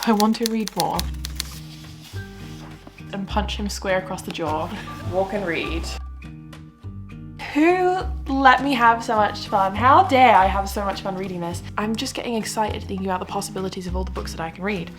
I want to read more. And punch him square across the jaw. Walk and read. Who let me have so much fun? How dare I have so much fun reading this? I'm just getting excited thinking about the possibilities of all the books that I can read.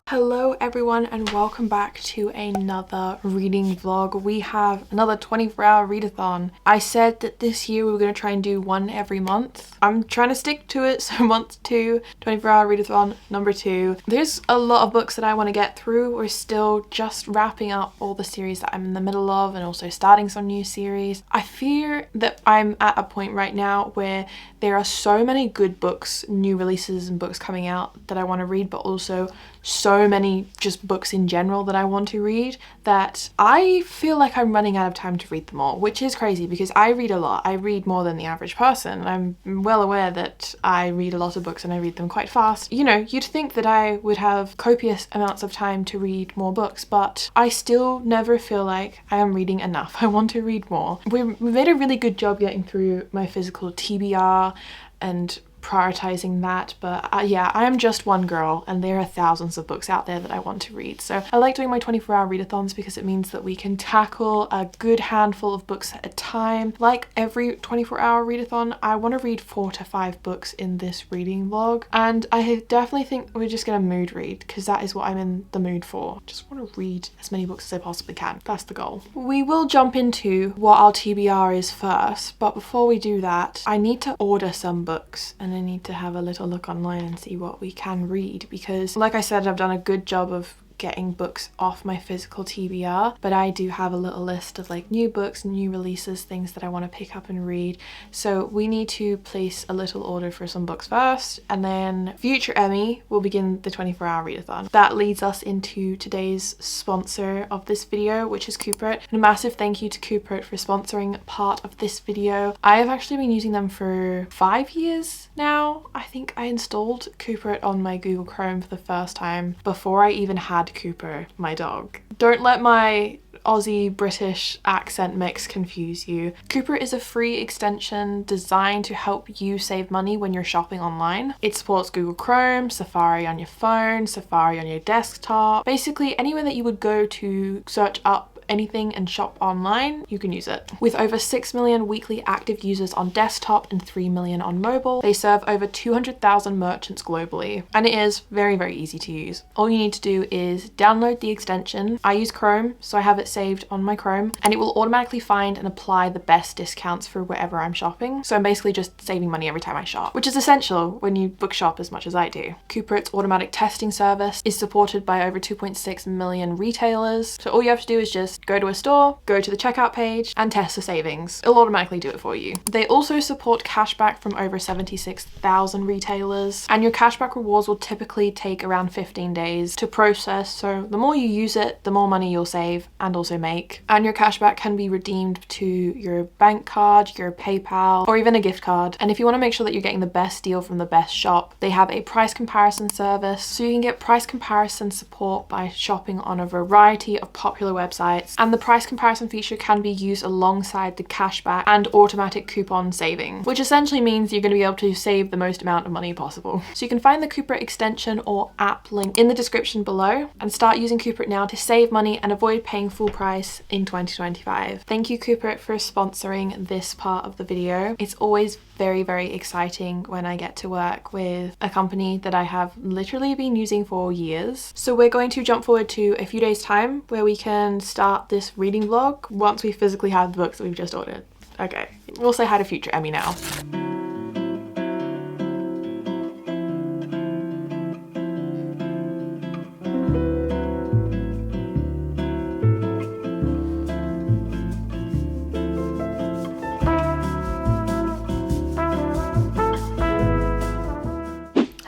Hello everyone and welcome back to another reading vlog. We have another 24-hour readathon. I said that this year we were going to try and do one every month. I'm trying to stick to it, so month 2, 24-hour readathon number 2. There's a lot of books that I want to get through. We're still just wrapping up all the series that I'm in the middle of and also starting some new series. I fear that I'm at a point right now where there are so many good books, new releases and books coming out that I want to read, but also so many just books in general that I want to read that I feel like I'm running out of time to read them all, which is crazy because I read a lot. I read more than the average person. I'm well aware that I read a lot of books and I read them quite fast. You know, you'd think that I would have copious amounts of time to read more books, but I still never feel like I am reading enough. I want to read more. We made a really good job getting through my physical TBR and prioritizing that, but yeah, I am just one girl and there are thousands of books out there that I want to read. So I like doing my 24-hour readathons because it means that we can tackle a good handful of books at a time. Like every 24-hour readathon, I want to read 4 to 5 books in this reading vlog, and I definitely think we're just gonna mood read because that is what I'm in the mood for. Just want to read as many books as I possibly can. That's the goal. We will jump into what our TBR is first, but before we do that, I need to order some books and I need to have a little look online and see what we can read because, like I said, I've done a good job of getting books off my physical TBR, but I do have a little list of like new books, new releases, things that I want to pick up and read. So we need to place a little order for some books first, and then future Emmy will begin the 24-hour readathon. That leads us into today's sponsor of this video, which is Coupert. And a massive thank you to Coupert for sponsoring part of this video. I have actually been using them for 5 years now. I think I installed Coupert on my Google Chrome for the first time before I even had Cooper, my dog. Don't let my Aussie British accent mix confuse you. Coupert is a free extension designed to help you save money when you're shopping online. It supports Google Chrome, Safari on your phone, Safari on your desktop. Basically anywhere that you would go to search up anything and shop online, you can use it. With over 6 million weekly active users on desktop and 3 million on mobile, they serve over 200,000 merchants globally. And it is very, very easy to use. All you need to do is download the extension. I use Chrome, so I have it saved on my Chrome, and it will automatically find and apply the best discounts for wherever I'm shopping. So I'm basically just saving money every time I shop, which is essential when you book shop as much as I do. Coupert's automatic testing service is supported by over 2.6 million retailers. So all you have to do is just go to a store, go to the checkout page, and test the savings. It'll automatically do it for you. They also support cashback from over 76,000 retailers, and your cashback rewards will typically take around 15 days to process, so the more you use it, the more money you'll save and also make. And your cashback can be redeemed to your bank card, your PayPal, or even a gift card. And if you want to make sure that you're getting the best deal from the best shop, they have a price comparison service, so you can get price comparison support by shopping on a variety of popular websites. And the price comparison feature can be used alongside the cashback and automatic coupon saving, which essentially means you're going to be able to save the most amount of money possible. So you can find the Coupert extension or app link in the description below and start using Coupert now to save money and avoid paying full price in 2025. Thank you, Coupert, for sponsoring this part of the video. It's always very, very exciting when I get to work with a company that I have literally been using for years. So we're going to jump forward to a few days time where we can start this reading vlog once we physically have the books that we've just ordered. Okay, we'll say hi to future Emmy now.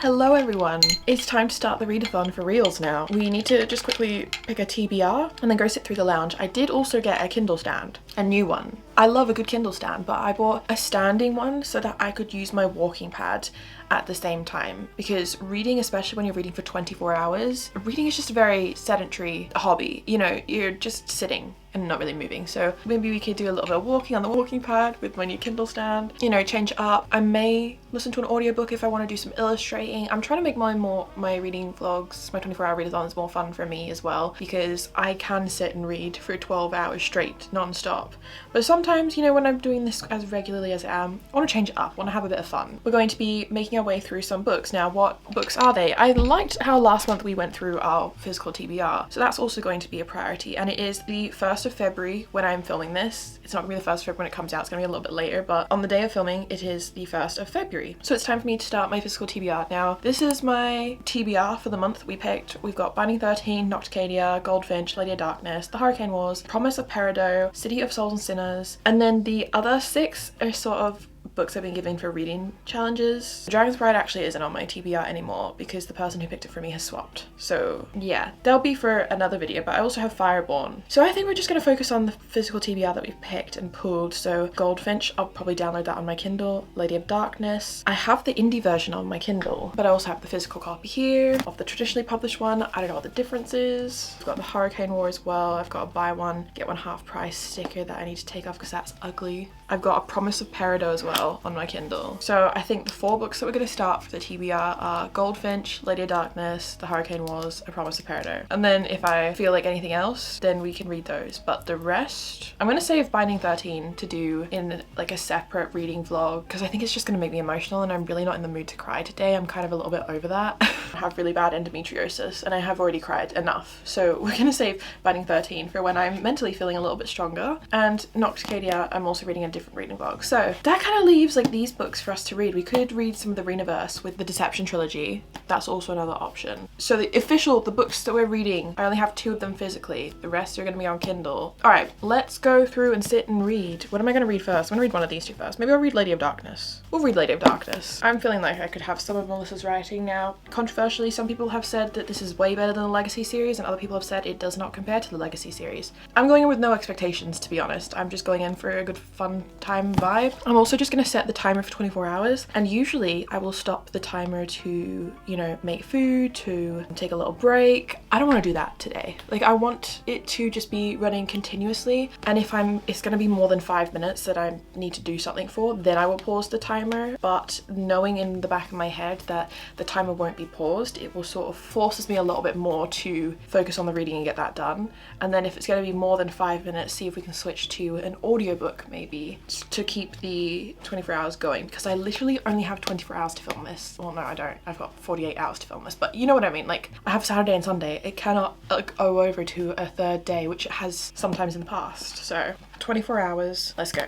Hello everyone! It's time to start the readathon for reals now. We need to just quickly pick a TBR and then go sit through the lounge. I did also get a Kindle stand. a new one. I love a good Kindle stand, but I bought a standing one so that I could use my walking pad at the same time, because reading, especially when you're reading for 24 hours, reading is just a very sedentary hobby. You know, you're just sitting and not really moving. So maybe we could do a little bit of walking on the walking pad with my new Kindle stand, you know, change it up. I may listen to an audiobook if I want to do some illustrating. I'm trying to make my reading vlogs, my 24-hour readathons more fun for me as well, because I can sit and read for 12 hours straight non-stop. But sometimes, you know, when I'm doing this as regularly as I am, I want to change it up, I want to have a bit of fun. We're going to be making our way through some books. Now, what books are they? I liked how last month we went through our physical TBR, so that's also going to be a priority, and it is the 1st of February when I'm filming this. It's not gonna be the 1st of February when it comes out, it's gonna be a little bit later, but on the day of filming it is the 1st of February. So it's time for me to start my physical TBR. Now, this is my TBR for the month we picked. We've got Binding 13, Nocticadia, Goldfinch, Lady of Darkness, The Hurricane Wars, Promise of Peridot, City of Souls and Sinners, and then the other 6 are sort of books I've been given for reading challenges. Dragon's Bride actually isn't on my TBR anymore because the person who picked it for me has swapped. So yeah, they'll be for another video, but I also have Fireborn. So I think we're just going to focus on the physical TBR that we've picked and pulled. So Goldfinch, I'll probably download that on my Kindle. Lady of Darkness, I have the indie version on my Kindle, but I also have the physical copy here of the traditionally published one. I don't know what the difference is. I've got the Hurricane War as well. I've got a buy one, get one half price sticker that I need to take off because that's ugly. I've got a Promise of Peridot as well on my Kindle. So I think the 4 books that we're going to start for the TBR are Goldfinch, Lady of Darkness, The Hurricane Wars, A Promise of Peridot. And then if I feel like anything else, then we can read those. But the rest, I'm going to save Binding 13 to do in like a separate reading vlog, because I think it's just going to make me emotional and I'm really not in the mood to cry today. I'm kind of a little bit over that. I have really bad endometriosis and I have already cried enough. So we're going to save Binding 13 for when I'm mentally feeling a little bit stronger. And Nocticadia, I'm also reading a different reading vlog. So that kind of leaves like these books for us to read. We could read some of the Readathon with the Deception trilogy. That's also another option. So the books that we're reading, I only have 2 of them physically. The rest are going to be on Kindle. All right, let's go through and sit and read. What am I going to read first? I'm going to read one of these 2 first. Maybe I'll read Lady of Darkness. We'll read Lady of Darkness. I'm feeling like I could have some of Melissa's writing now. Controversially, some people have said that this is way better than the Legacy series, and other people have said it does not compare to the Legacy series. I'm going in with no expectations, to be honest. I'm just going in for a good fun time vibe. I'm also just going to set the timer for 24 hours, and usually I will stop the timer to, you know, make food, to take a little break. I don't want to do that today. Like, I want it to just be running continuously, and if it's going to be more than 5 minutes that I need to do something for, then I will pause the timer. But knowing in the back of my head that the timer won't be paused, it will sort of forces me a little bit more to focus on the reading and get that done. And then if it's going to be more than 5 minutes, see if we can switch to an audiobook maybe to keep the 24 hours going, because I literally only have 24 hours to film this. Well, no, I don't. I've got 48 hours to film this, but you know what I mean. Like, I have Saturday and Sunday. It cannot go over to a 3rd day, which it has sometimes in the past. So 24 hours, let's go.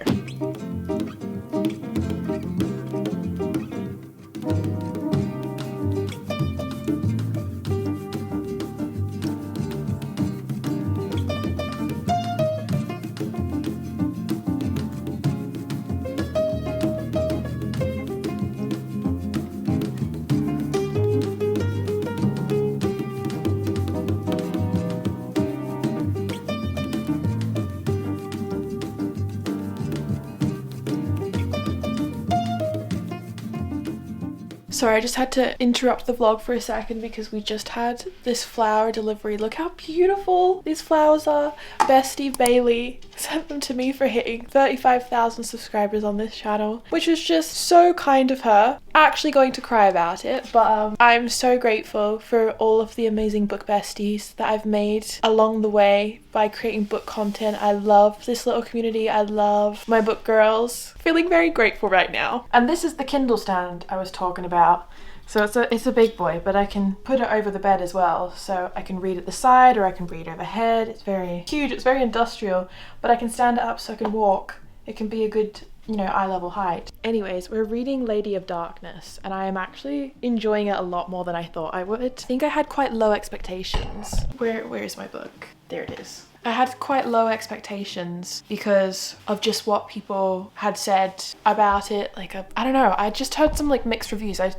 Sorry, I just had to interrupt the vlog for a second because we just had this flower delivery. Look how beautiful these flowers are. Bestie Bailey sent them to me for hitting 35,000 subscribers on this channel, which was just so kind of her. Actually going to cry about it, but I'm so grateful for all of the amazing book besties that I've made along the way by creating book content. I love this little community. I love my book girls. Feeling very grateful right now. And this is the Kindle stand I was talking about. So it's a big boy, but I can put it over the bed as well. So I can read at the side or I can read overhead. It's very huge, it's very industrial, but I can stand it up so I can walk. It can be a good, you know, eye level height. Anyways, we're reading Lady of Darkness and I am actually enjoying it a lot more than I thought I would. I think I had quite low expectations. Where is my book? There it is. I had quite low expectations because of just what people had said about it. Like, I don't know, I just heard some like mixed reviews. I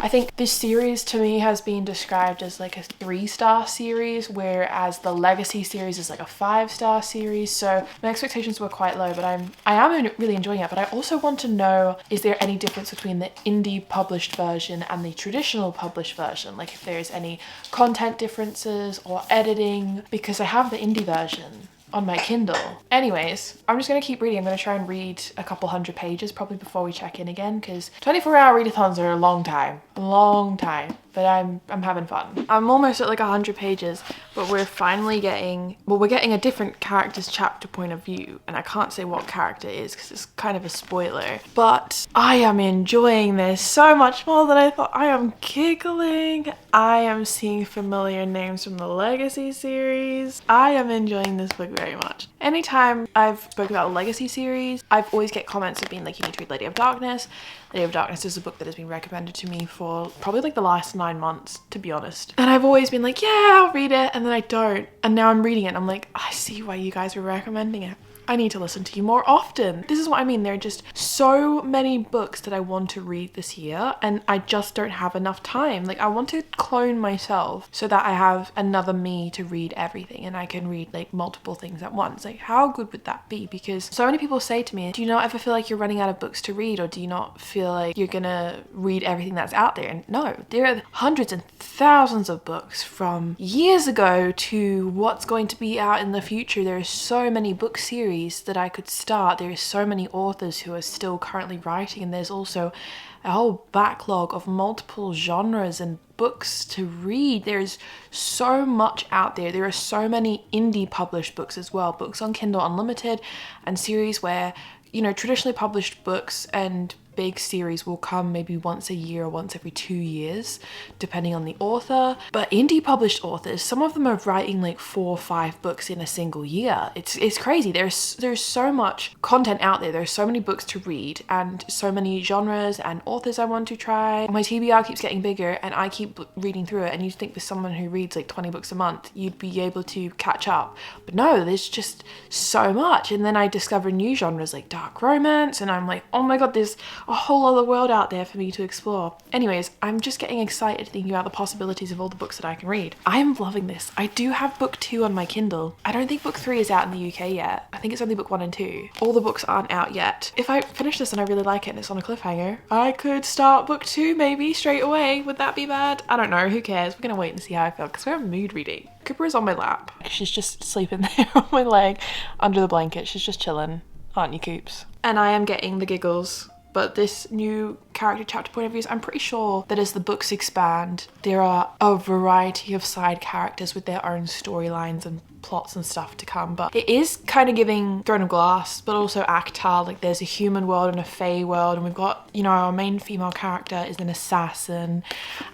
think this series to me has been described as like a 3-star series, whereas the Legacy series is like a 5-star series. So my expectations were quite low, but I am really enjoying it. But I also want to know, is there any difference between the indie published version and the traditional published version? Like if there's any content differences or editing, because I have the indie version on my Kindle. Anyways, I'm just gonna keep reading. I'm gonna try and read a couple hundred pages probably before we check in again, because 24-hour readathons are a long time, but I'm having fun. I'm almost at like 100 pages, but we're finally getting, well, we're getting a different character's chapter point of view, and I can't say what character it is because it's kind of a spoiler, but I am enjoying this so much more than I thought. I am giggling. I am seeing familiar names from the Legacy series. I am enjoying this book very much. Anytime I've spoken about the Legacy series, I've always get comments of being like, you need to read Lady of Darkness. Lady of Darkness is a book that has been recommended to me for probably like the last 9 months, to be honest. And I've always been like, yeah, I'll read it. And then I don't. And now I'm reading it and I'm like, I see why you guys were recommending it. I need to listen to you more often. This is what I mean. There are just so many books that I want to read this year and I just don't have enough time. Like I want to clone myself so that I have another me to read everything and I can read like multiple things at once. Like how good would that be? Because so many people say to me, do you not ever feel like you're running out of books to read, or do you not feel like you're gonna read everything that's out there? And no, there are hundreds and thousands of books from years ago to what's going to be out in the future. There are so many book series that I could start. There are so many authors who are still currently writing, and there's also a whole backlog of multiple genres and books to read. There's so much out there. There are so many indie published books as well, books on Kindle Unlimited and series where, you know, traditionally published books and big series will come maybe once a year or once every 2 years, depending on the author. But indie published authors, some of them are writing like 4 or 5 books in a single year. It's crazy. There's so much content out there. There's so many books to read and so many genres and authors I want to try. My TBR keeps getting bigger and I keep reading through it, and you'd think for someone who reads like 20 books a month, you'd be able to catch up. But no, there's just so much. And then I discover new genres like dark romance and I'm like, oh my god, there's a whole other world out there for me to explore. Anyways, I'm just getting excited thinking about the possibilities of all the books that I can read. I am loving this. I do have book 2 on my Kindle. I don't think book 3 is out in the UK yet. I think it's only book 1 and 2. All the books aren't out yet. If I finish this and I really like it and it's on a cliffhanger, I could start book 2 maybe straight away. Would that be bad? I don't know. Who cares? We're gonna wait and see how I feel because we're mood reading. Coupert is on my lap. She's just sleeping there on my leg under the blanket. She's just chilling. Aren't you, Coops? And I am getting the giggles. But this new character chapter point of views, I'm pretty sure that as the books expand, there are a variety of side characters with their own storylines and plots and stuff to come. But it is kind of giving Throne of Glass, but also ACTA. Like there's a human world and a fae world, and we've got, you know, our main female character is an assassin,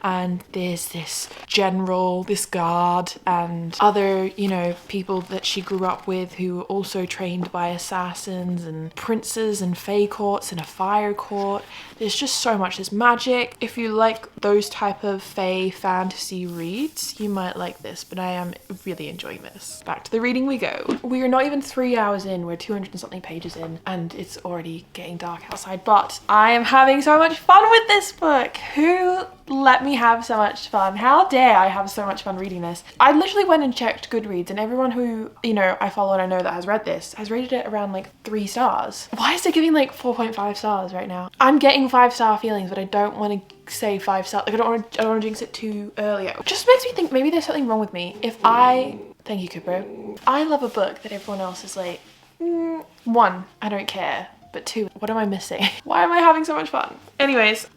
and there's this general, this guard, and other, you know, people that she grew up with who were also trained by assassins, and princes and fae courts and a fire court. There's just so much. There's magic. If you like those type of fae fantasy reads, you might like this, but I am really enjoying this. Back to the reading we go. We are not even 3 hours in, we're 200 and something pages in, and it's already getting dark outside, but I am having so much fun with this book. Who let me have so much fun? How dare I have so much fun reading this? I literally went and checked Goodreads, and everyone who, you know, I follow and I know that has read this has rated it around like 3 stars. Why is it giving like 4.5 stars right now? I'm getting 5-star feelings, but I don't want to say 5 stars. Like I don't want to jinx it too early. It just makes me think maybe there's something wrong with me. If I, thank you, Coupert. I love a book that everyone else is like, 1, I don't care. But 2, what am I missing? Why am I having so much fun? Anyways.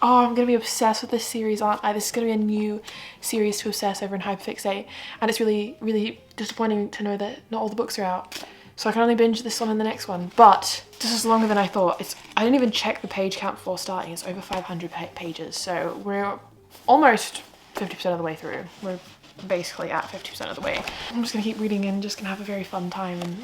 Oh, I'm gonna be obsessed with this series, aren't I? This is gonna be a new series to obsess over and hyperfixate. And it's really, really disappointing to know that not all the books are out. So I can only binge this one and the next one. But this is longer than I thought. I didn't even check the page count before starting. It's over 500 pages. So we're almost 50% of the way through. We're basically at 50% of the way. I'm just gonna keep reading and just gonna have a very fun time. And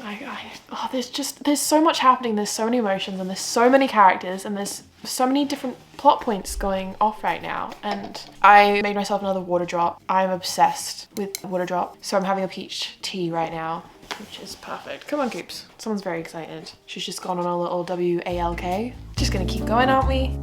there's so much happening. There's so many emotions and there's so many characters and there's So many different plot points going off right now, and I made myself another water drop. I'm obsessed with water drop, so I'm having a peach tea right now, which is perfect. Come on, Coops. Someone's very excited. She's just gone on a little WALK. Just gonna keep going, aren't we?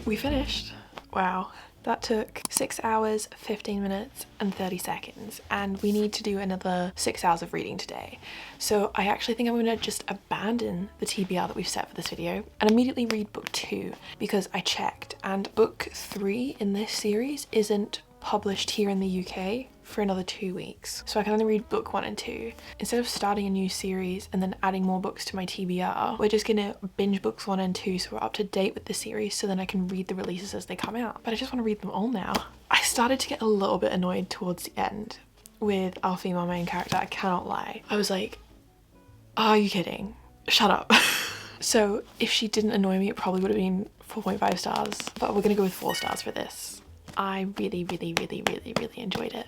We finished. Wow, that took 6 hours, 15 minutes and 30 seconds, and we need to do another 6 hours of reading today. So I actually think I'm gonna just abandon the TBR that we've set for this video and immediately read book 2, because I checked and book 3 in this series isn't published here in the UK for another 2 weeks. So I can only read book 1 and 2. Instead of starting a new series and then adding more books to my TBR, we're just gonna binge books 1 and 2 so we're up to date with the series, so then I can read the releases as they come out. But I just want to read them all now. I started to get a little bit annoyed towards the end with our female main character, I cannot lie. I was like, are you kidding? Shut up. So if she didn't annoy me, it probably would have been 4.5 stars, but we're gonna go with 4 stars for this. I really enjoyed it.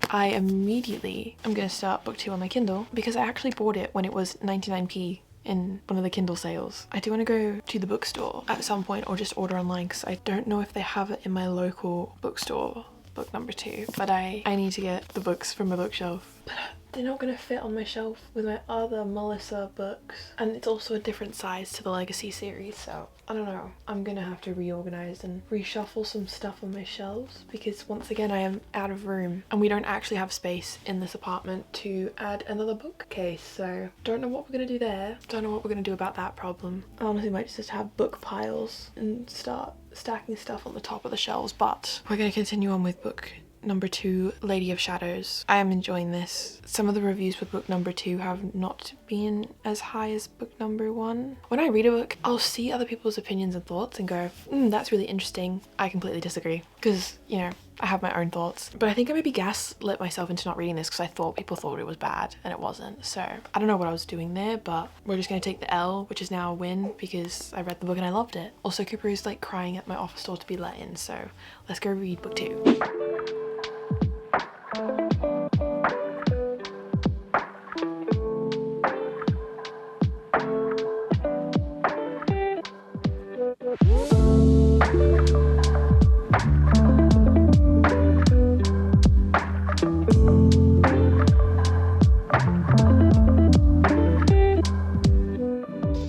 I immediately am going to start book 2 on my Kindle because I actually bought it when it was 99p in one of the Kindle sales. I do want to go to the bookstore at some point or just order online because I don't know if they have it in my local bookstore, book number 2, but I need to get the books from my bookshelf. But they're not going to fit on my shelf with my other Melissa books, and it's also a different size to the Legacy series, so I don't know. I'm gonna have to reorganize and reshuffle some stuff on my shelves because once again I am out of room and we don't actually have space in this apartment to add another bookcase, so don't know what we're gonna do there. Don't know what we're gonna do about that problem. I honestly might just have book piles and start stacking stuff on the top of the shelves, but we're gonna continue on with book number 2, Lady of Shadows. I am enjoying this. Some of the reviews with book number 2 have not been as high as book number 1. When I read a book, I'll see other people's opinions and thoughts and go, that's really interesting. I completely disagree because, you know, I have my own thoughts. But I think I maybe gaslit myself into not reading this because I thought people thought it was bad and it wasn't. So I don't know what I was doing there, but we're just gonna take the L, which is now a win because I read the book and I loved it. Also, Cooper is like crying at my office door to be let in, so let's go read book 2.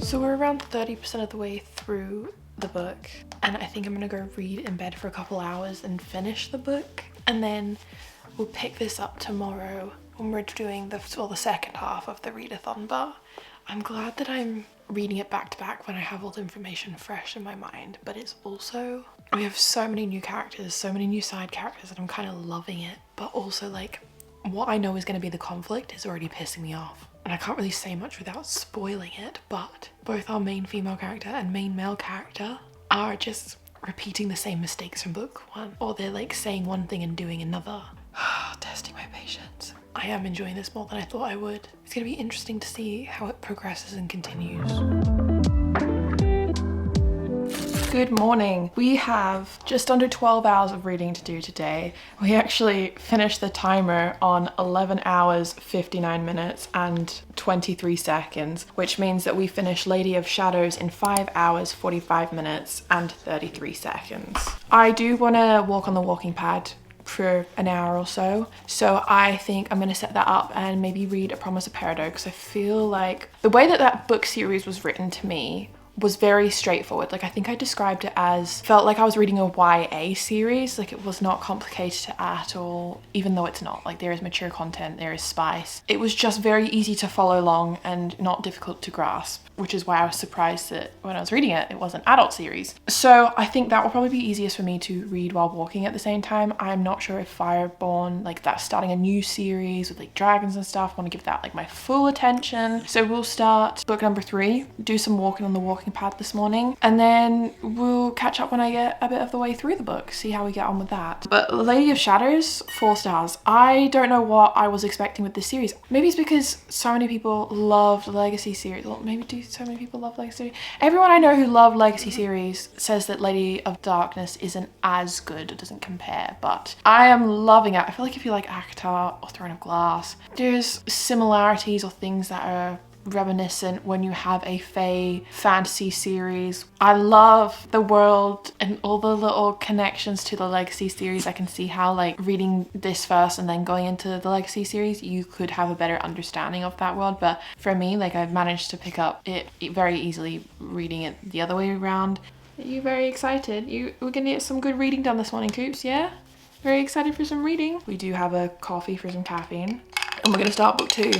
So we're around 30% of the way through the book, and I think I'm gonna go read in bed for a couple hours and finish the book, and then we'll pick this up tomorrow when we're doing the second half of the readathon. But I'm glad that I'm reading it back to back when I have all the information fresh in my mind, but it's also, we have so many new characters, so many new side characters, and I'm kind of loving it, but also like what I know is going to be the conflict is already pissing me off. And I can't really say much without spoiling it, but both our main female character and main male character are just repeating the same mistakes from book 1, or they're like saying one thing and doing another. Testing my patience. I am enjoying this more than I thought I would. It's gonna be interesting to see how it progresses and continues. Good morning. We have just under 12 hours of reading to do today. We actually finished the timer on 11 hours, 59 minutes and 23 seconds, which means that we finished Lady of Shadows in 5 hours, 45 minutes and 33 seconds. I do want to walk on the walking pad for an hour or so, so I think I'm gonna set that up and maybe read A Promise of Peridot, because I feel like the way that that book series was written to me was very straightforward. Like, I think I described it as, felt like I was reading a YA series. Like, it was not complicated at all, even though it's not. Like, there is mature content, there is spice. It was just very easy to follow along and not difficult to grasp, which is why I was surprised that when I was reading it, it was an adult series. So I think that will probably be easiest for me to read while walking at the same time. I'm not sure if Fireborn, like that's starting a new series with like dragons and stuff, I want to give that like my full attention. So we'll start book number 3, do some walking on the walking walking pad this morning, and then we'll catch up when I get a bit of the way through the book, see how we get on with that. But Lady of Shadows, 4 stars. I don't know what I was expecting with this series. Maybe it's because so many people love the Legacy series. Well, maybe do so many people love Legacy series? Everyone I know who love Legacy series says that Lady of Darkness isn't as good, it doesn't compare, but I am loving it. I feel like if you like ACOTAR or Throne of Glass, there's similarities or things that are reminiscent when you have a fae fantasy series. I love the world and all the little connections to the Legacy series. I can see how like reading this first and then going into the Legacy series, you could have a better understanding of that world. But for me, like I've managed to pick up it very easily reading it the other way around. Are you very excited? We're gonna get some good reading done this morning, Coops, yeah? Very excited for some reading. We do have a coffee for some caffeine. And we're gonna start book 2.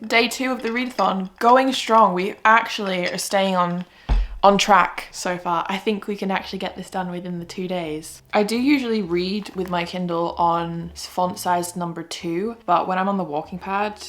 Day 2 of the readathon, going strong. We actually are staying on track so far. I think we can actually get this done within the 2 days. I do usually read with my Kindle on font size number 2, but when I'm on the walking pad,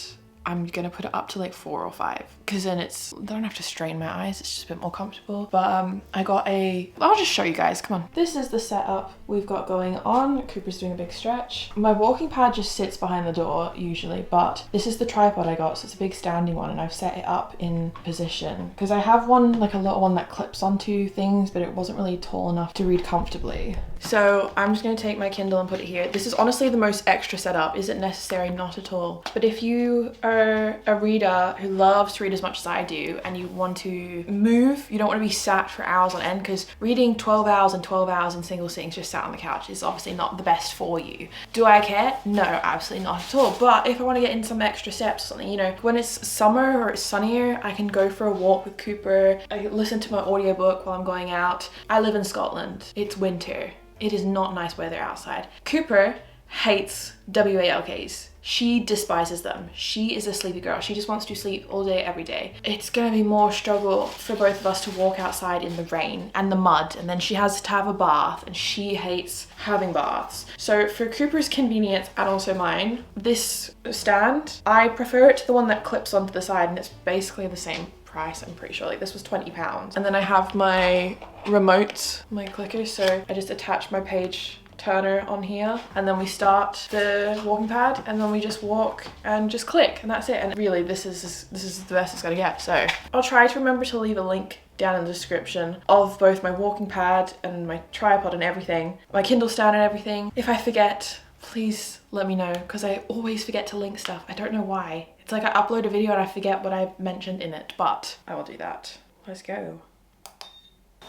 I'm gonna put it up to like 4 or 5, because then I don't have to strain my eyes, it's just a bit more comfortable. But I'll just show you guys, come on. This is the setup we've got going on. Cooper's doing a big stretch. My walking pad just sits behind the door usually, but this is the tripod I got, so it's a big standing one, and I've set it up in position because I have one, like a little one that clips onto things, but it wasn't really tall enough to read comfortably. So I'm just gonna take my Kindle and put it here. This is honestly the most extra setup. Is it necessary? Not at all. But if you are a reader who loves to read as much as I do and you want to move, you don't want to be sat for hours on end, because reading 12 hours and 12 hours in single sittings just sat on the couch is obviously not the best for you. Do I care? No, absolutely not at all. But if I want to get in some extra steps or something, you know, when it's summer or it's sunnier, I can go for a walk with Cooper. I can listen to my audiobook while I'm going out. I live in Scotland. It's winter. It is not nice weather outside. Cooper hates WALKs. She despises them. She is a sleepy girl. She just wants to sleep all day, every day. It's gonna be more struggle for both of us to walk outside in the rain and the mud, and then she has to have a bath, and she hates having baths. So for Cooper's convenience and also mine, this stand, I prefer it to the one that clips onto the side, and it's basically the same price, I'm pretty sure. Like this was £20. And then I have my remote, my clicker, so I just attach my page turner on here, and then we start the walking pad, and then we just walk and just click, and that's it. And really this is the best it's gonna get. So I'll try to remember to leave a link down in the description of both my walking pad and my tripod and everything, my Kindle stand and everything. If I forget, please let me know, because I always forget to link stuff. I don't know why. It's like I upload a video and I forget what I mentioned in it, but I will do that. Let's go.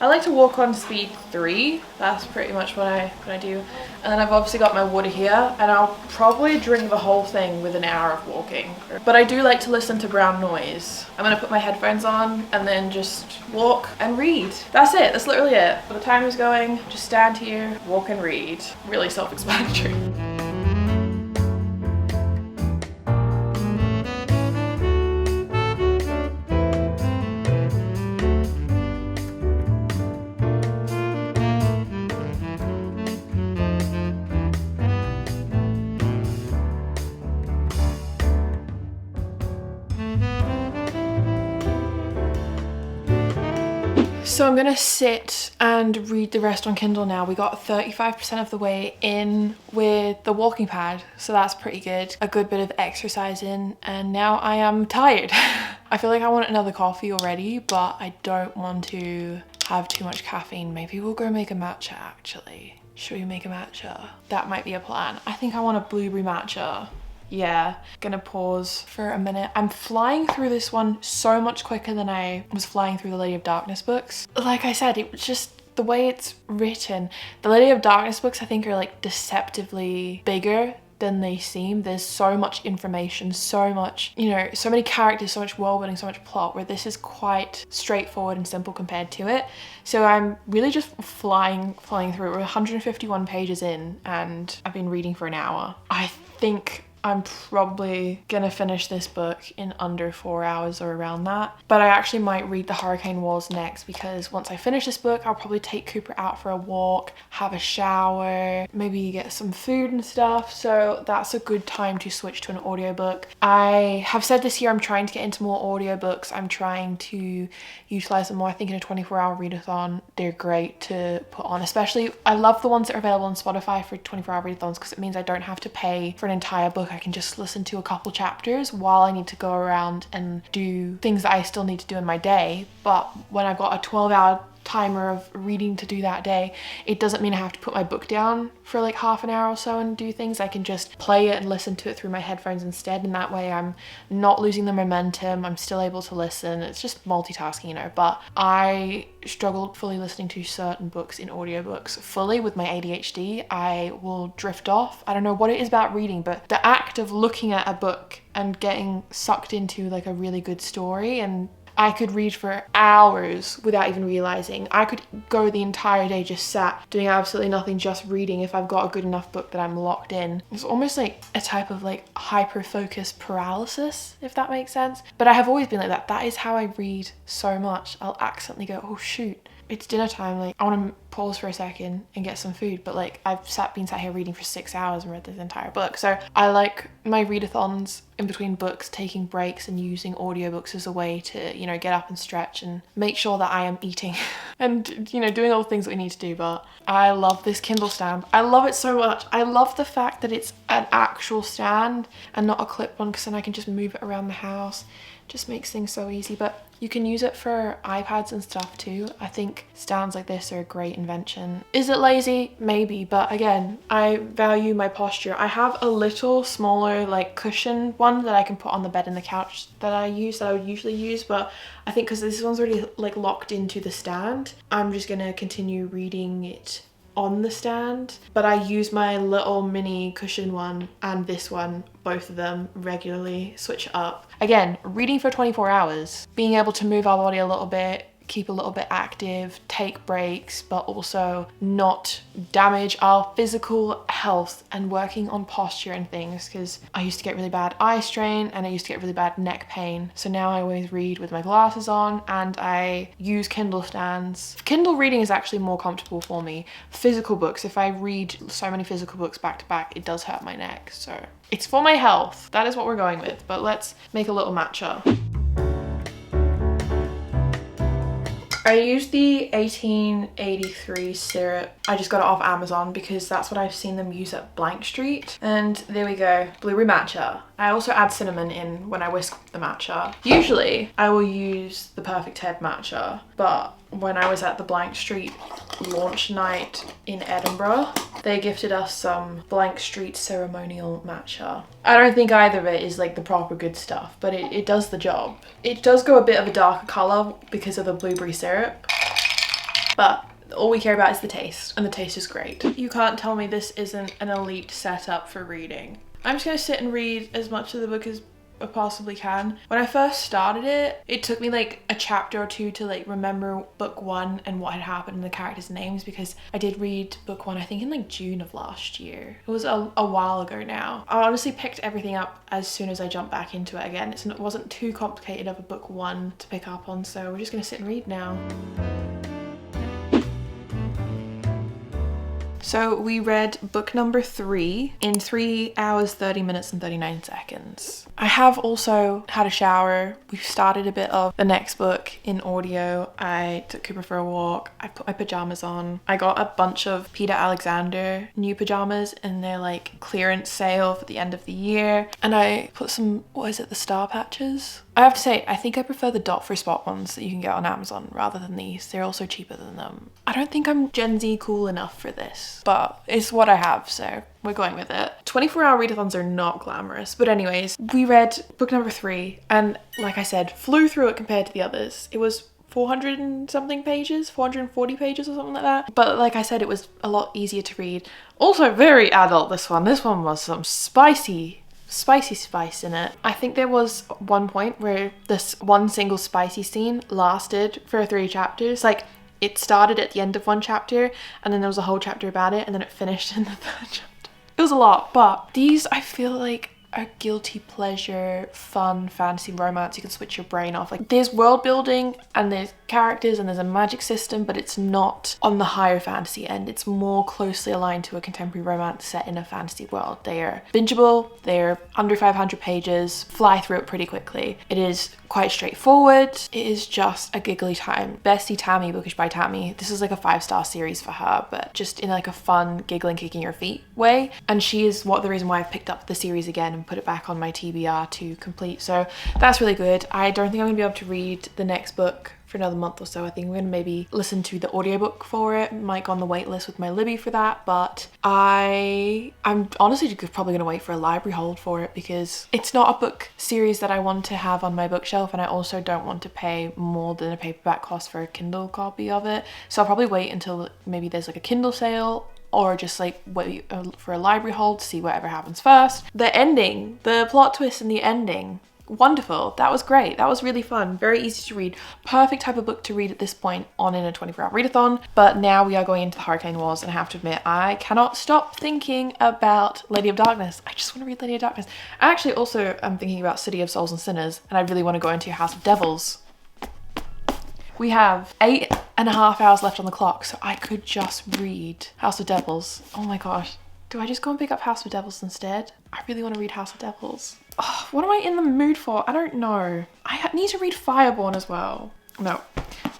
I like to walk on speed 3. That's pretty much what I do. And then I've obviously got my water here, and I'll probably drink the whole thing with an hour of walking. But I do like to listen to brown noise. I'm gonna put my headphones on and then just walk and read. That's it, that's literally it. When the timer's going, just stand here, walk and read. Really self-explanatory. So I'm gonna sit and read the rest on Kindle now. We got 35% of the way in with the walking pad, so that's pretty good. A good bit of exercise in, and now I am tired. I feel like I want another coffee already, but I don't want to have too much caffeine. Maybe we'll go make a matcha actually. Should we make a matcha? That might be a plan. I think I want a blueberry matcha. Yeah, gonna pause for a minute. I'm flying through this one so much quicker than I was flying through the Lady of Darkness books. Like I said, it was just the way it's written. The Lady of Darkness books I think are like deceptively bigger than they seem. There's so much information, so much, you know, so many characters, so much world building, so much plot, where this is quite straightforward and simple compared to it. So I'm really just flying through. We're 151 pages in and I've been reading for an hour. I think I'm probably gonna finish this book in under 4 hours or around that. But I actually might read The Hurricane Wars next, because once I finish this book, I'll probably take Cooper out for a walk, have a shower, maybe get some food and stuff. So that's a good time to switch to an audiobook. I have said this year I'm trying to get into more audiobooks. I'm trying to utilize them more. I think in a 24-hour readathon, they're great to put on. Especially, I love the ones that are available on Spotify for 24-hour readathons, because it means I don't have to pay for an entire book. I can just listen to a couple chapters while I need to go around and do things that I still need to do in my day. But when I've got a 12-hour timer of reading to do that day, it doesn't mean I have to put my book down for like half an hour or so and do things. I can just play it and listen to it through my headphones instead, and that way I'm not losing the momentum. I'm still able to listen. It's just multitasking, you know. But I struggle fully listening to certain books in audiobooks fully with my ADHD. I will drift off. I don't know what it is about reading, but the act of looking at a book and getting sucked into like a really good story, and I could read for hours without even realizing. I could go the entire day just sat doing absolutely nothing, just reading, if I've got a good enough book that I'm locked in. It's almost like a type of like hyper-focus paralysis, if that makes sense. But I have always been like that. That is how I read so much. I'll accidentally go, oh shoot, it's dinner time, like I want to pause for a second and get some food, but like I've been sat here reading for 6 hours and read this entire book. So I like my readathons in between books, taking breaks and using audiobooks as a way to, you know, get up and stretch and make sure that I am eating and, you know, doing all the things that we need to do. But I love this Kindle stand. I love it so much. I love the fact that it's an actual stand and not a clip one, because then I can just move it around the house. Just makes things so easy. But you can use it for iPads and stuff too. I think stands like this are a great invention. Is it lazy? Maybe, but again, I value my posture. I have a little smaller like cushion one that I can put on the bed and the couch that I would usually use, but I think because this one's already like locked into the stand, I'm just gonna continue reading it on the stand. But I use my little mini cushion one and this one, both of them, regularly, switch it up. Again, reading for 24 hours, being able to move our body a little bit, keep a little bit active, take breaks, but also not damage our physical health, and working on posture and things, because I used to get really bad eye strain and I used to get really bad neck pain. So now I always read with my glasses on, and I use Kindle stands. Kindle reading is actually more comfortable for me. Physical books, if I read so many physical books back to back, it does hurt my neck. So it's for my health. That is what we're going with. But let's make a little matcha. I used the 1883 syrup. I just got it off Amazon because that's what I've seen them use at Blank Street. And there we go, blueberry matcha. I also add cinnamon in when I whisk the matcha. Usually I will use the Perfect Head matcha, but when I was at the Blank Street launch night in Edinburgh, they gifted us some Blank Street ceremonial matcha. I don't think either of it is like the proper good stuff, but it does the job. It does go a bit of a darker color because of the blueberry syrup, but all we care about is the taste, and the taste is great. You can't tell me this isn't an elite setup for reading. I'm just gonna sit and read as much of the book as I possibly can. When I first started it, it took me like a chapter or two to like remember book one and what had happened and the characters' names, because I did read book one I think in like June of last year. It was a while ago now. I honestly picked everything up as soon as I jumped back into it again. It wasn't too complicated of a book one to pick up on, so we're just gonna sit and read now. So we read book number 3 in 3 hours, 30 minutes and 39 seconds. I have also had a shower. We've started a bit of the next book in audio. I took Cooper for a walk. I put my pajamas on. I got a bunch of Peter Alexander new pajamas in their like clearance sale for the end of the year. And I put some, what is it, the star patches? I have to say, I think I prefer the dot for spot ones that you can get on Amazon rather than these. They're also cheaper than them. I don't think I'm Gen Z cool enough for this, but it's what I have, so we're going with it. 24-hour readathons are not glamorous, but anyways, we read book number 3, and like I said, flew through it compared to the others. It was 400 and something pages, 440 pages or something like that. But like I said, it was a lot easier to read. Also very adult, this one. This one was some spicy spice in it. I think there was one point where this one single spicy scene lasted for 3 chapters. Like, it started at the end of one chapter and then there was a whole chapter about it and then it finished in the 3rd chapter. It was a lot, but these I feel like a guilty pleasure, fun fantasy romance. You can switch your brain off. Like, there's world building and there's characters and there's a magic system, but it's not on the higher fantasy end. It's more closely aligned to a contemporary romance set in a fantasy world. They are bingeable, they're under 500 pages, fly through it pretty quickly. It is quite straightforward. It is just a giggly time. Bestie Tammy, bookish by Tammy. This is like a 5-star series for her, but just in like a fun, giggling, kicking your feet way. And she is the reason why I've picked up the series again and put it back on my TBR to complete. So that's really good. I don't think I'm gonna be able to read the next book for another month or so. I think we're gonna maybe listen to the audiobook for it. Might go on the wait list with my Libby for that, but I'm honestly probably gonna wait for a library hold for it because it's not a book series that I want to have on my bookshelf, and I also don't want to pay more than a paperback cost for a Kindle copy of it. So I'll probably wait until maybe there's like a Kindle sale, or just like wait for a library hold to see whatever happens first. The ending, the plot twist in the ending, wonderful. That was great. That was really fun. Very easy to read. Perfect type of book to read at this point on in a 24-hour readathon. But now we are going into the Hurricane Wars, and I have to admit, I cannot stop thinking about Lady of Darkness. I just want to read Lady of Darkness. I actually also am thinking about City of Souls and Sinners, and I really want to go into House of Devils. We have 8.5 hours left on the clock, so I could just read House of Devils. Oh my gosh. Do I just go and pick up House of Devils instead? I really want to read House of Devils. Oh, what am I in the mood for? I don't know. I need to read Fireborn as well. No,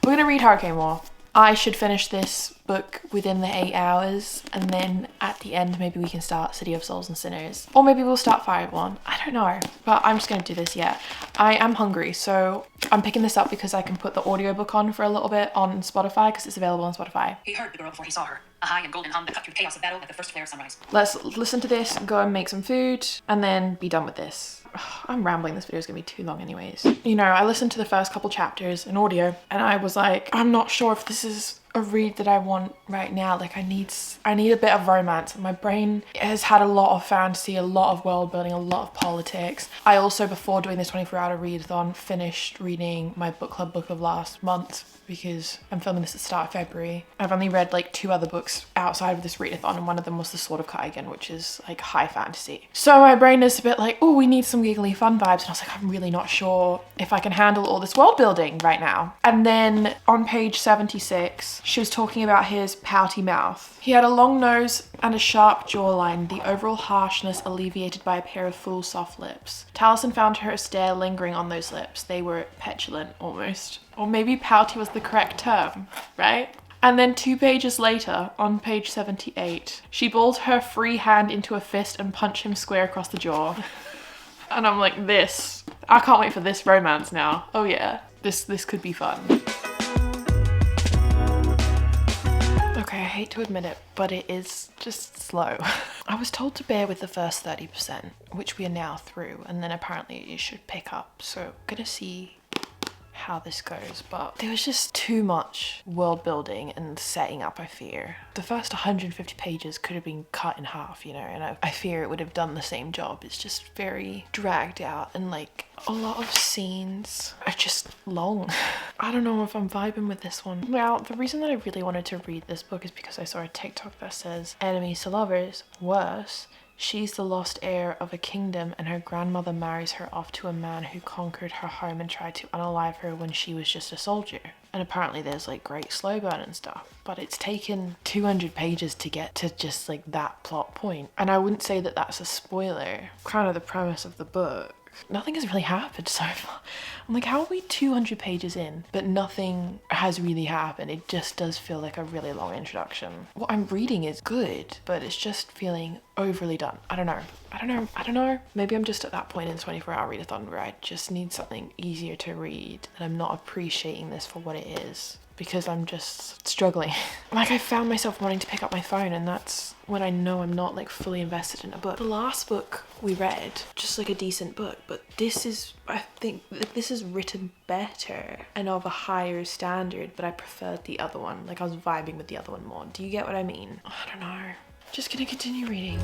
we're gonna read Hurricane War. I should finish this book within the 8 hours, and then at the end maybe we can start City of Souls and Sinners, or maybe we'll start Fireborn. I don't know, but I'm just gonna do this. Yeah, I am hungry, so I'm picking this up because I can put the audiobook on for a little bit on Spotify because it's available on Spotify. He heard the girl before he saw her. A high and golden hum that cut through chaos of battle at the first flare of sunrise. Let's listen to this, go and make some food, and then be done with this. I'm rambling. This video is gonna be too long anyways. You know, I listened to the first couple chapters in audio and I was like, I'm not sure if this is a read that I want right now. Like I need a bit of romance. My brain has had a lot of fantasy, a lot of world building, a lot of politics. I also, before doing this 24-hour readathon, finished reading my book club book of last month because I'm filming this at the start of February. I've only read like 2 other books outside of this readathon, and one of them was The Sword of Kaigan, which is like high fantasy. So my brain is a bit like, oh, we need some giggly fun vibes, and I was like, I'm really not sure if I can handle all this world building right now. And then on page 76, she was talking about his pouty mouth. He had a long nose and a sharp jawline, the overall harshness alleviated by a pair of full soft lips. Taliesin found her stare lingering on those lips. They were petulant almost. Or maybe pouty was the correct term, right? And then 2 pages later, on page 78, she balled her free hand into a fist and punched him square across the jaw. And I'm like, I can't wait for this romance now. Oh yeah, this could be fun. Okay, I hate to admit it, but it is just slow. I was told to bear with the first 30%, which we are now through, and then apparently it should pick up. So gonna see how this goes, but there was just too much world building and setting up, I fear. The first 150 pages could have been cut in half, you know, and I fear it would have done the same job. It's just very dragged out, and like a lot of scenes are just long. I don't know if I'm vibing with this one. Well, the reason that I really wanted to read this book is because I saw a TikTok that says enemies to lovers, worse. She's the lost heir of a kingdom, and her grandmother marries her off to a man who conquered her home and tried to unalive her when she was just a soldier. And apparently there's like great slow burn and stuff, but it's taken 200 pages to get to just like that plot point. And I wouldn't say that that's a spoiler. Kind of the premise of the book. Nothing has really happened so far. I'm like, how are we 200 pages in, but nothing has really happened? It just does feel like a really long introduction. What I'm reading is good, but it's just feeling overly done. I don't know. Maybe I'm just at that point in the 24-hour readathon where I just need something easier to read, and I'm not appreciating this for what it is, because I'm just struggling. Like, I found myself wanting to pick up my phone, and that's when I know I'm not like fully invested in a book. The last book we read, just like a decent book, but this is, I think this is written better and of a higher standard, but I preferred the other one. Like, I was vibing with the other one more. Do you get what I mean? I don't know. Just gonna continue reading.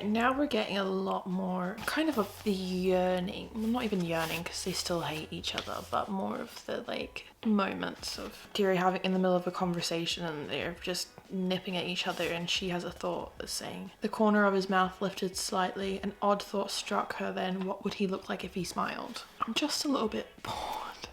Now we're getting a lot more kind of the yearning, well, not even yearning because they still hate each other, but more of the like moments of Kiri having in the middle of a conversation and they're just nipping at each other, and she has a thought that's saying, the corner of his mouth lifted slightly, an odd thought struck her then, what would he look like if he smiled? I'm just a little bit bored.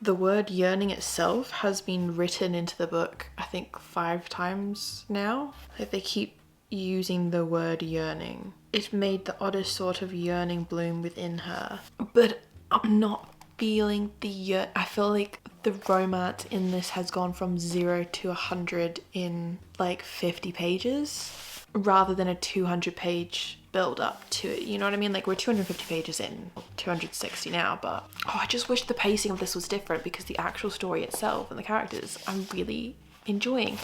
The word yearning itself has been written into the book I think 5 times now. Like they keep using the word yearning. It made the oddest sort of yearning bloom within her, but I'm not feeling the I feel like the romance in this has gone from 0 to 100 in like 50 pages rather than a 200 page build up to it, you know what I mean? Like we're 250 pages in, 260 now, but I just wish the pacing of this was different because the actual story itself and the characters I'm really enjoying.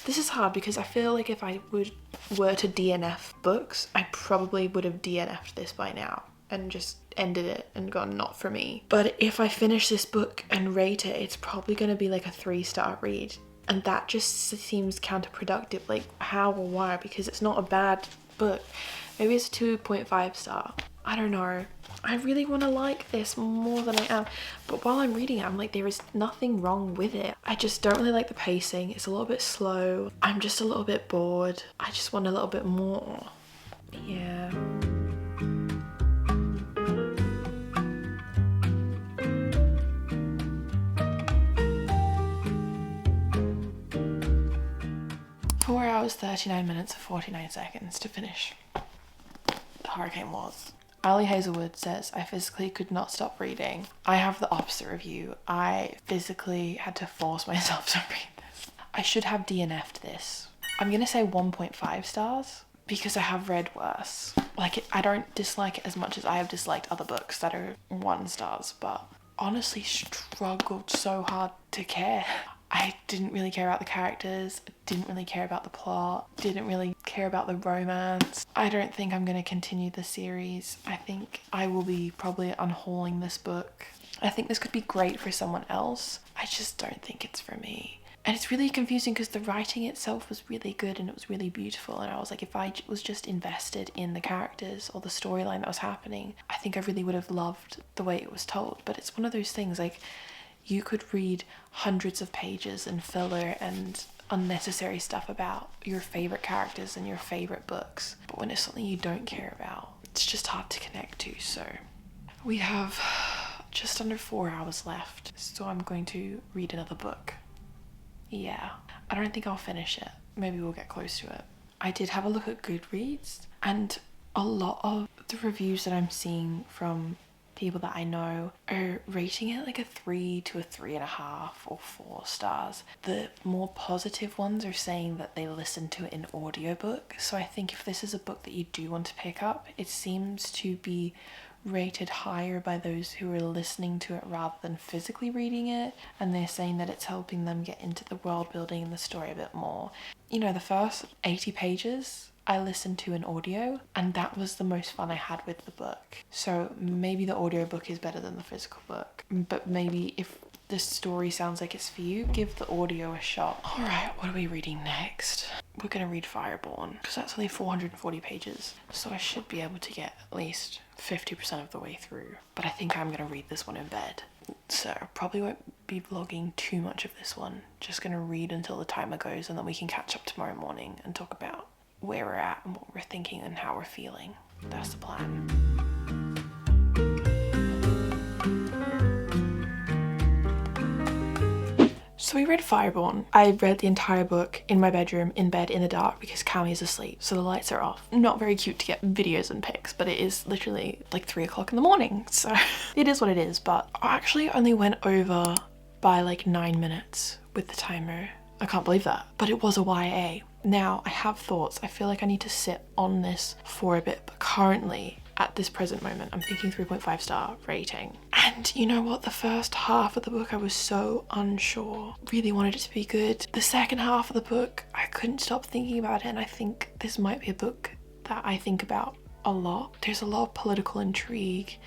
This is hard because I feel like if I were to DNF books, I probably would have DNF'd this by now and just ended it and gone not for me. But if I finish this book and rate it, it's probably going to be like a 3-star read, and that just seems counterproductive. Like how or why? Because it's not a bad book. Maybe it's a 2.5 star. I don't know. I really want to like this more than I am, but while I'm reading it I'm like, there is nothing wrong with it. I just don't really like the pacing. It's a little bit slow. I'm just a little bit bored. I just want a little bit more. Yeah. Four hours, 39 minutes and 49 seconds to finish The Hurricane Wars. Ali Hazelwood says, I physically could not stop reading. I have the opposite of you. I physically had to force myself to read this. I should have DNF'd this. I'm gonna say 1.5 stars because I have read worse. Like I don't dislike it as much as I have disliked other books that are 1 stars, but honestly struggled so hard to care. I didn't really care about the characters, didn't really care about the plot, didn't really care about the romance. I don't think I'm going to continue the series. I think I will be probably unhauling this book. I think this could be great for someone else. I just don't think it's for me. And it's really confusing because the writing itself was really good and it was really beautiful, and I was like, if I was just invested in the characters or the storyline that was happening, I think I really would have loved the way it was told. But it's one of those things, like, you could read hundreds of pages and filler and unnecessary stuff about your favorite characters and your favorite books, but when it's something you don't care about, it's just hard to connect to. So we have just under 4 hours left, so I'm going to read another book. Yeah, I don't think I'll finish it. Maybe we'll get close to it. I did have a look at Goodreads, and a lot of the reviews that I'm seeing from people that I know are rating it like a 3 to a 3.5 or 4 stars. The more positive ones are saying that they listen to it in audiobook. So I think if this is a book that you do want to pick up, it seems to be rated higher by those who are listening to it rather than physically reading it, and they're saying that it's helping them get into the world building and the story a bit more. You know, the first 80 pages I listened to an audio, and that was the most fun I had with the book. So maybe the audiobook is better than the physical book, but maybe if this story sounds like it's for you, give the audio a shot. All right, what are we reading next? We're gonna read Fireborn because that's only 440 pages, so I should be able to get at least 50% of the way through, but I think I'm gonna read this one in bed, so I probably won't be vlogging too much of this one. Just gonna read until the timer goes, and then we can catch up tomorrow morning and talk about where we're at and what we're thinking and how we're feeling. That's the plan. So we read Fireborn. I read the entire book in my bedroom, in bed, in the dark, because Cami is asleep, so the lights are off. Not very cute to get videos and pics, but it is literally like 3 o'clock in the morning, so it is what it is. But I actually only went over by like 9 minutes with the timer. I can't believe that, but it was a YA. Now, I have thoughts. I feel like I need to sit on this for a bit, but currently, at this present moment, I'm thinking 3.5 star rating. And you know what? The first half of the book, I was so unsure. Really wanted it to be good. The second half of the book, I couldn't stop thinking about it, and I think this might be a book that I think about a lot. There's a lot of political intrigue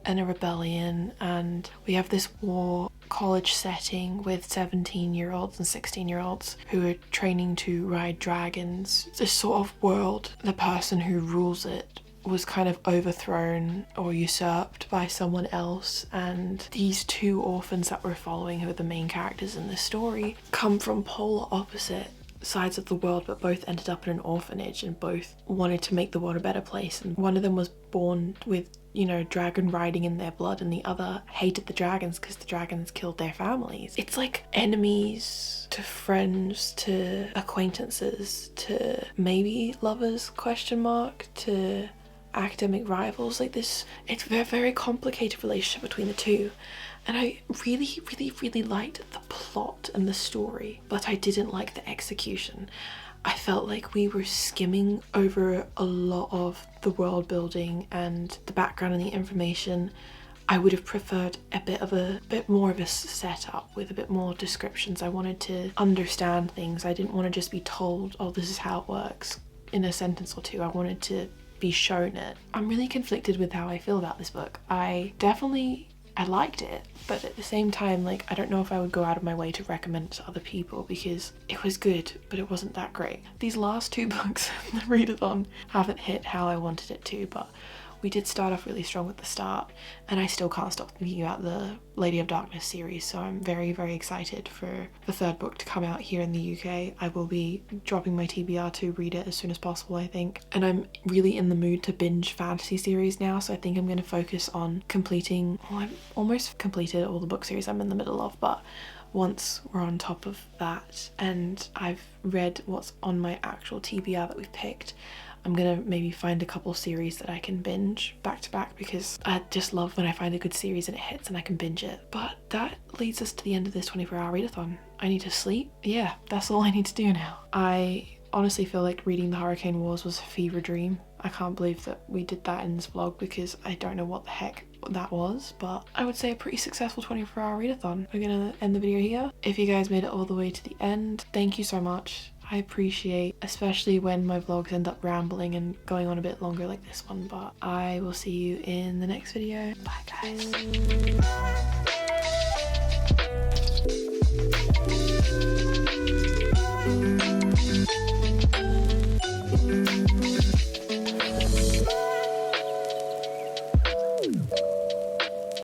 and a rebellion, and we have this war college setting with 17-year-olds and 16-year-olds who are training to ride dragons. This sort of world, the person who rules it was kind of overthrown or usurped by someone else, and these two orphans that we're following, who are the main characters in this story, come from polar opposite sides of the world, but both ended up in an orphanage and both wanted to make the world a better place. And one of them was born with, you know, dragon riding in their blood, and the other hated the dragons because the dragons killed their families. It's like enemies to friends to acquaintances to maybe lovers, to academic rivals. Like this, it's a very, very complicated relationship between the two. And I really liked the plot and the story, but I didn't like the execution. I felt like we were skimming over a lot of the world building and the background and the information. I would have preferred a bit more of a setup with a bit more descriptions. I wanted to understand things. I didn't want to just be told, oh, this is how it works in a sentence or two. I wanted to be shown it. I'm really conflicted with how I feel about this book. I liked it, but at the same time, like, I don't know if I would go out of my way to recommend it to other people because it was good, but it wasn't that great. These last two books in the readathon haven't hit how I wanted it to, but we did start off really strong at the start, and I still can't stop thinking about the Lady of Darkness series, so I'm very, very excited for the third book to come out here in the UK. I will be dropping my TBR to read it as soon as possible, I think. And I'm really in the mood to binge fantasy series now, so I think I'm going to focus on completing, well, I've almost completed all the book series I'm in the middle of, but once we're on top of that and I've read what's on my actual TBR that we've picked, I'm gonna maybe find a couple series that I can binge back to back, because I just love when I find a good series and it hits and I can binge it. But that leads us to the end of this 24-hour readathon. I need to sleep. Yeah, that's all I need to do now. I honestly feel like reading the Hurricane Wars was a fever dream. I can't believe that we did that in this vlog because I don't know what the heck that was, but I would say a pretty successful 24-hour readathon. We're gonna end the video here. If you guys made it all the way to the end, thank you so much. I appreciate, especially when my vlogs end up rambling and going on a bit longer like this one, but I will see you in the next video. Bye guys.